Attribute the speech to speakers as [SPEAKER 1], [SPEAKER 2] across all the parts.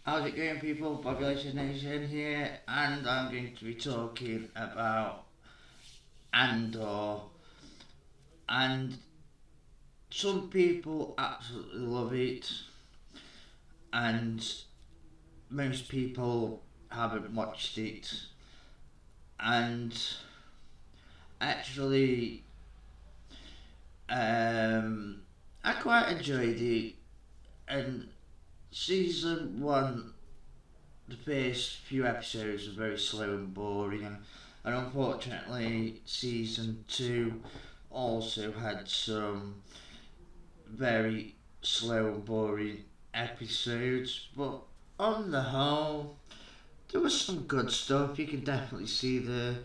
[SPEAKER 1] How's it going, people? Population Nation here, and I'm going to be talking about Andor. And some people absolutely love it, and most people haven't watched it. And actually, I quite enjoyed it. And season one, the first few episodes were very slow and boring, and unfortunately, season two also had some very slow and boring episodes. But on the whole, there was some good stuff. You can definitely see the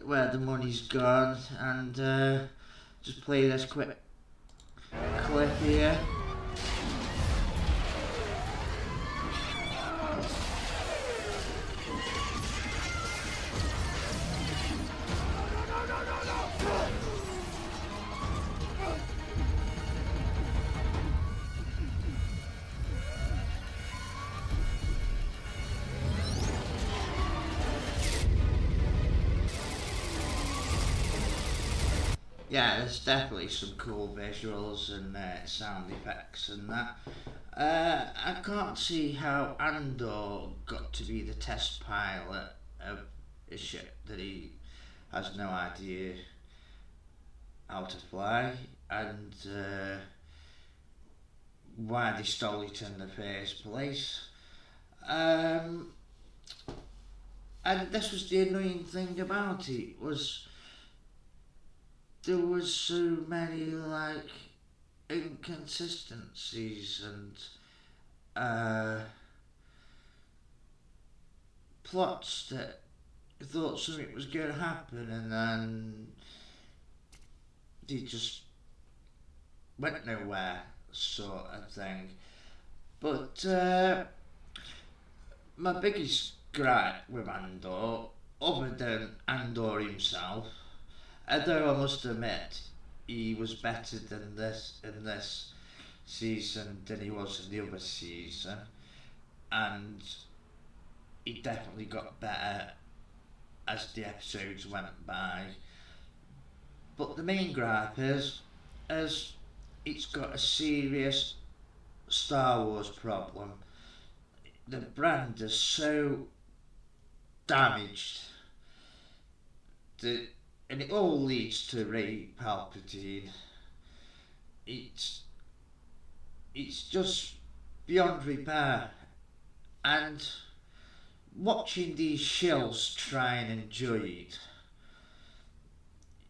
[SPEAKER 1] where the money's gone, and just play this quick clip here. Yeah, there's definitely some cool visuals and sound effects and that. I can't see how Andor got to be the test pilot of a ship that he has no idea how to fly, and why they stole it in the first place. Um, and this was the annoying thing about it, was there was so many inconsistencies and uh, plots that you thought something was going to happen, and then they just went nowhere, sort of thing. But my biggest gripe with Andor, other than Andor himself, although I must admit he was better than this in this season than he was in the other season, and he definitely got better as the episodes went by. But the main gripe is it's got a serious Star Wars problem. The brand is so damaged that, and it all leads to Ray Palpatine. It's it's just beyond repair, and watching these shills try and enjoy it,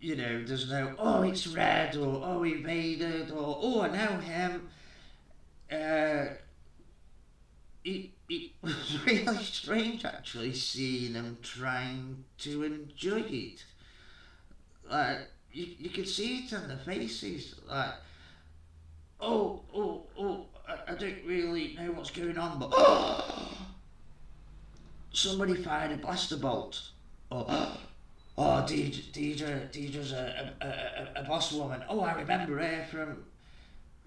[SPEAKER 1] there's no, oh, it's red, or oh, he made it, or oh, I know him. Uh, it was really strange actually seeing him trying to enjoy it. Like, you could see it in the faces, like, I don't really know what's going on, but somebody fired a blaster bolt. Or, Deidre's a boss woman. Oh, I remember her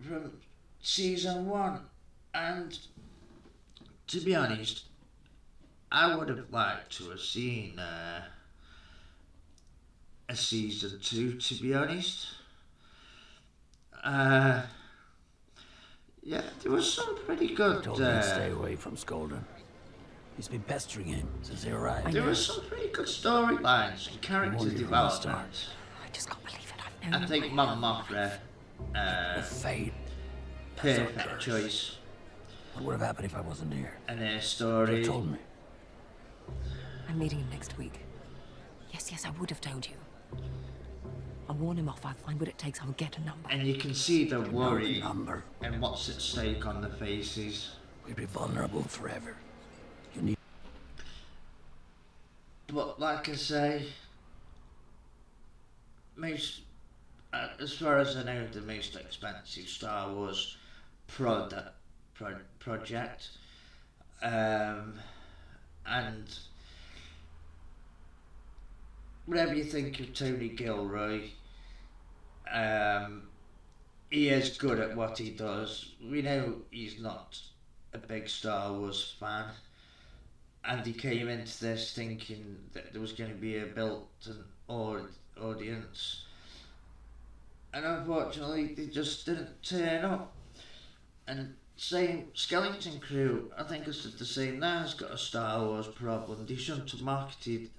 [SPEAKER 1] from season one. And to be honest, I would have liked to have seen a season two. To be honest, uh, yeah, there was some pretty good.
[SPEAKER 2] Told me to stay away from Skolden. He's been pestering him since he arrived.
[SPEAKER 1] There was some pretty good storylines and character development.
[SPEAKER 3] I just can't believe it. I've known
[SPEAKER 1] I think Mon Mothra,
[SPEAKER 2] The fate.
[SPEAKER 1] perfect choice.
[SPEAKER 2] What would have happened if I wasn't here?
[SPEAKER 1] And her
[SPEAKER 2] You
[SPEAKER 1] story.
[SPEAKER 2] told me.
[SPEAKER 3] I'm meeting him next week. Yes, I would have told you. I'll warn him off. I'll find what it takes. I'll get a number.
[SPEAKER 1] And you can see the worry
[SPEAKER 2] Number.
[SPEAKER 1] and what's at stake on the faces.
[SPEAKER 2] We'd be vulnerable forever. You need.
[SPEAKER 1] But like I say, most, as far as I know, the most expensive Star Wars project, and whatever you think of Tony Gilroy, he is good at what he does. We know he's not a big Star Wars fan, and he came into this thinking that there was going to be a built-in audience, and unfortunately, they just didn't turn up. And same Skeleton Crew, I think I said the same there, has got a Star Wars problem. They shouldn't have marketed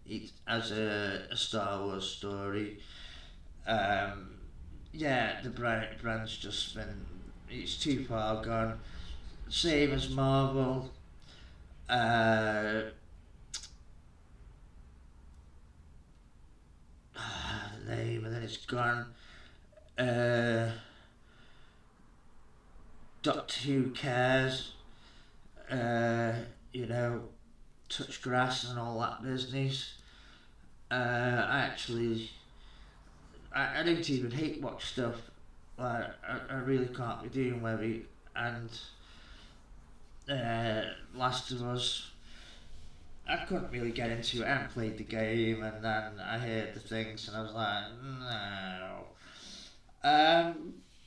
[SPEAKER 1] it as a Star Wars story. Um, yeah, the brand's just been, it's too far gone. Same as Marvel. Uh, the name, and then it's gone. Uh, Doctor Who cares. Uh, you know, touch grass and all that business. I don't even hate watch stuff. Like, I really can't be doing with it. And Last of Us, I couldn't really get into it. I hadn't played the game, and then I heard the things, and I was like, no.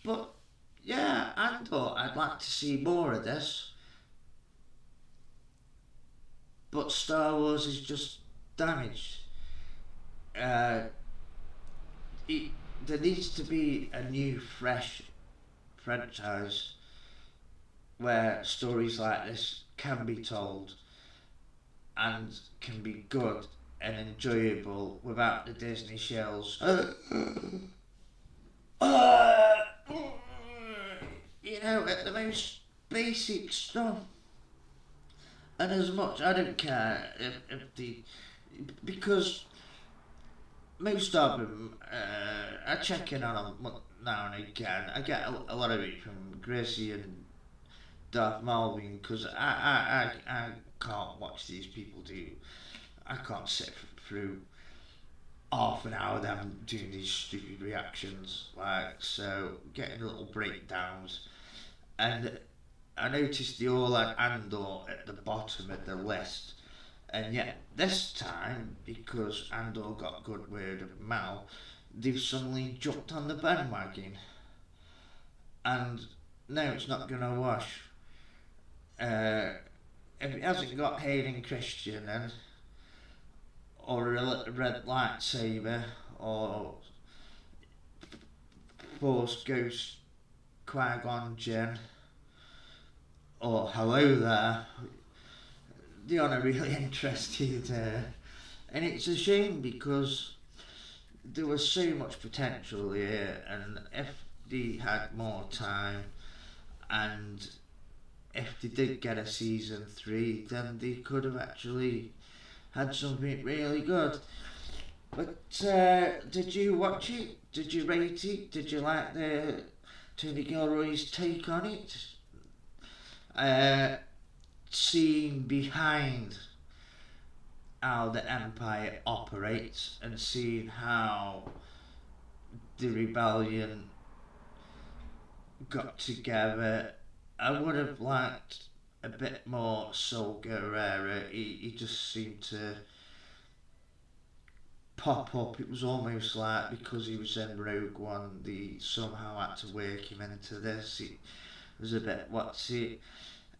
[SPEAKER 1] But yeah, Andor, I'd like to see more of this. But Star Wars is just damaged. Uh, there needs to be a new, fresh franchise where stories like this can be told and can be good and enjoyable without the Disney shells. You know, at the most basic stuff. And as much, I don't care if the. Because most of them, I check in on them now and again. I get a lot of it from Gracie and Darth Malvin because I can't watch these people do. I can't sit through half an hour of them doing these stupid reactions. Like, so getting little breakdowns. And I noticed they all had Andor at the bottom of the list. And yet this time, because Andor got good word of mouth, they've suddenly jumped on the bandwagon. And now it's not going to wash. If it hasn't got Hayden Christensen or a red lightsaber or Force Ghost Qui-Gon Jinn or Hello There, they aren't really interested. And it's a shame because there was so much potential here, and if they had more time and if they did get a season 3, then they could have actually had something really good. But did you watch it? Did you rate it? Did you like the Tony Gilroy's take on it? Seeing behind how the Empire operates and seeing how the rebellion got together, I would have liked a bit more Saul Guerrero. He just seemed to pop up. It was almost like because he was in Rogue One, they somehow had to work him into this. It was a bit, what's it?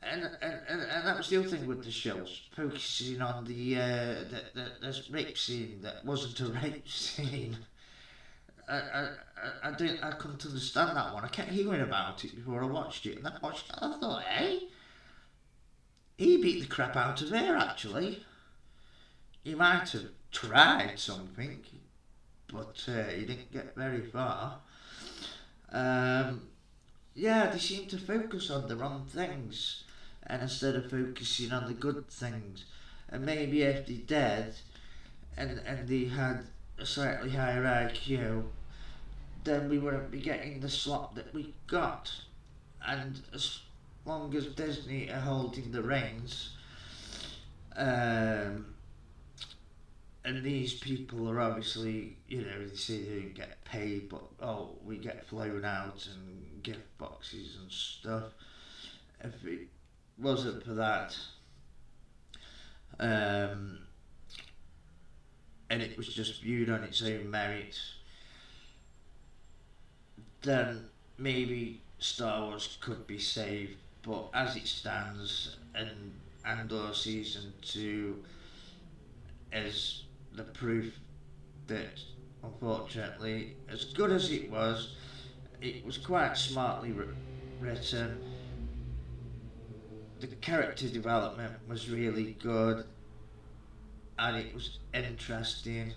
[SPEAKER 1] And that was the other thing with the shows, focusing on the rape scene that wasn't a rape scene. I couldn't understand that one. I kept hearing about it before I watched it, and I watched it, and I thought, hey, he beat the crap out of her. Actually, he might have tried something, but he didn't get very far. Yeah, they seem to focus on the wrong things, and instead of focusing on the good things. And maybe if they did, and they had a slightly higher IQ, then we wouldn't be getting the slop that we got. And as long as Disney are holding the reins, and these people are obviously, you know, they say they don't get paid, but oh, we get flown out and gift boxes and stuff. If it wasn't for that, and it was just viewed on its own merit, then maybe Star Wars could be saved but as it stands, and Andor season 2 is the proof that, unfortunately, as good as it was quite smartly written. The character development was really good, and it was interesting,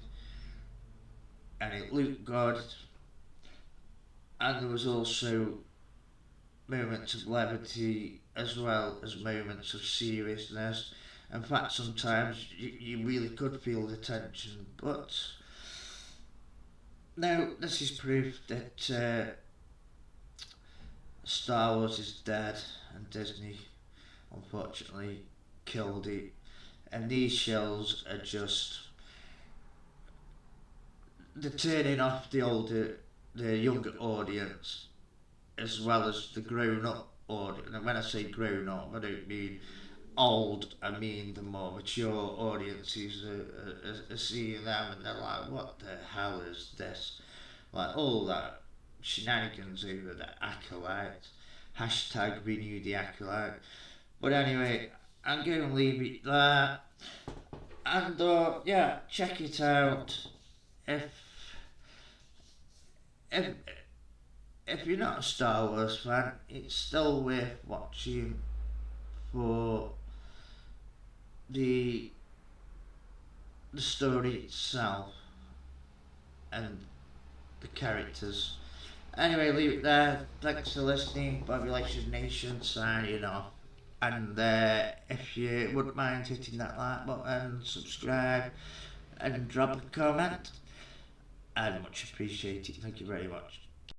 [SPEAKER 1] and it looked good, and there was also moments of levity as well as moments of seriousness. In fact, sometimes you really could feel the tension, but no, this is proof that Star Wars is dead and Disney unfortunately killed it. And these shows are just, they're turning off the younger audience as well as the grown up audience. And when I say grown up, I don't mean old, I mean the more mature audiences are seeing them and they're like, what the hell is this? Like all that shenanigans over the acolyte. Hashtag renew the acolyte. But anyway, I'm going to leave it there. And yeah, check it out. If if if you're not a Star Wars fan, it's still worth watching for the story itself and the characters. Anyway, leave it there. Thanks for listening. Population Nation signing off. And if you wouldn't mind hitting that like button, subscribe, and drop a comment, I'd much appreciate it. Thank you very much.